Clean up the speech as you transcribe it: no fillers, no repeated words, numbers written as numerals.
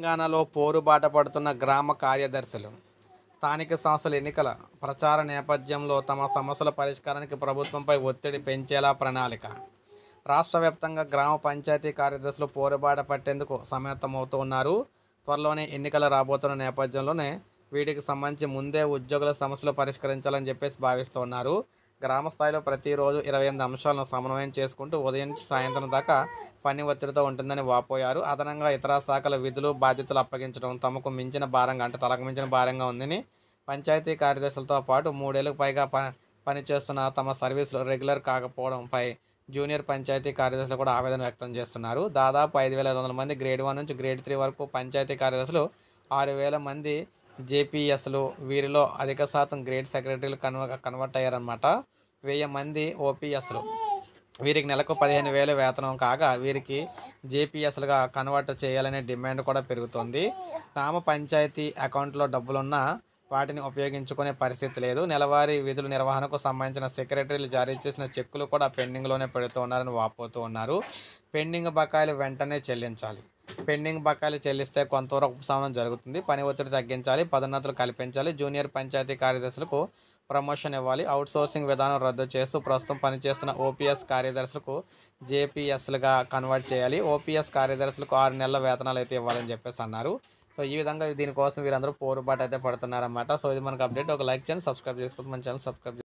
తెలంగాణలో పోరుబాట పడుతున్న గ్రామ కార్యదర్శులు స్థానిక సంస్థల ఎన్నికల ప్రచార నేపథ్యంలో తమ సమస్యల పరిష్కారానికి ప్రభుత్వంపై ఒత్తిడి పెంచేలా ప్రణాళిక. రాష్ట్ర వ్యాప్తంగా గ్రామ పంచాయతీ కార్యదర్శులు పోరుబాట పట్టేందుకు సమాయత్తమవుతూ ఉన్నారు. త్వరలోనే ఎన్నికలు రాబోతున్న నేపథ్యంలోనే వీటికి సంబంధించి ముందే ఉద్యోగుల సమస్యలు పరిష్కరించాలని చెప్పేసి భావిస్తూ ఉన్నారు. గ్రామ స్థాయిలో ప్రతిరోజు 28 అంశాలను సమన్వయం చేసుకుంటూ ఉదయం నుంచి సాయంత్రం దాకా పని ఒత్తిడితో ఉంటుందని వాపోయారు. అదనంగా ఇతర శాఖల విధులు బాధ్యతలు అప్పగించడం తమకు మించిన భారంగా అంటే తలకు మించిన భారంగా ఉందని పంచాయతీ కార్యదర్శులతో పాటు 3 ఏళ్లకు పైగా పనిచేస్తున్న తమ సర్వీసులు రెగ్యులర్ కాకపోవడంపై జూనియర్ పంచాయతీ కార్యదర్శులు కూడా ఆవేదన వ్యక్తం చేస్తున్నారు. దాదాపు 5,500 మంది గ్రేడ్ 1 నుంచి గ్రేడ్ 3 వరకు పంచాయతీ కార్యదర్శులు, 6,000 మంది జేపీఎస్లు, వీరిలో అధిక శాతం గ్రేడ్ సెక్రటరీలు కన్వర్ట్ అయ్యారన్నమాట. 1000 మంది ఓపీఎస్లు, వీరికి నెలకు 15,000 వేతనం కాగా వీరికి జేపీఎస్లుగా కన్వర్ట్ చేయాలనే డిమాండ్ కూడా పెరుగుతోంది. గ్రామ పంచాయతీ అకౌంట్లో డబ్బులున్నా వాటిని ఉపయోగించుకునే పరిస్థితి లేదు. నెలవారీ విధుల నిర్వహణకు సంబంధించిన సెక్రటరీలు జారీ చేసిన చెక్కులు కూడా పెండింగ్లోనే పెడుతూ ఉన్నారని వాపోతూ ఉన్నారు. పెండింగ్ బకాయిలు వెంటనే చెల్లించాలి. పెండింగ్ బకాయిలు చెల్లిస్తే కొంతవరకు ఉపశమనం జరుగుతుంది. పని ఒత్తిడి తగ్గించాలి, పదోన్నతులు కల్పించాలి. జూనియర్ పంచాయతీ కార్యదర్శులకు ప్రమోషన్ ఇవ్వాలి. అవుట్సోర్సింగ్ విధానం రద్దు చేస్తూ ప్రస్తుతం పనిచేస్తున్న ఓపీఎస్ కార్యదర్శులకు జేపీఎస్లుగా కన్వర్ట్ చేయాలి. ఓపీఎస్ కార్యదర్శులకు 6 నెలల వేతనాలు అయితే ఇవ్వాలని చెప్పేసి అన్నారు. సో ఈ విధంగా దీనికోసం వీరందరూ పోరుబాటు అయితే పడుతున్నారన్నమాట. సో ఇది మనకు అప్డేట్. ఒక లైక్ చేయండి, సబ్స్క్రైబ్ చేసుకోండి, మన ఛానల్ సబ్స్క్రైబ్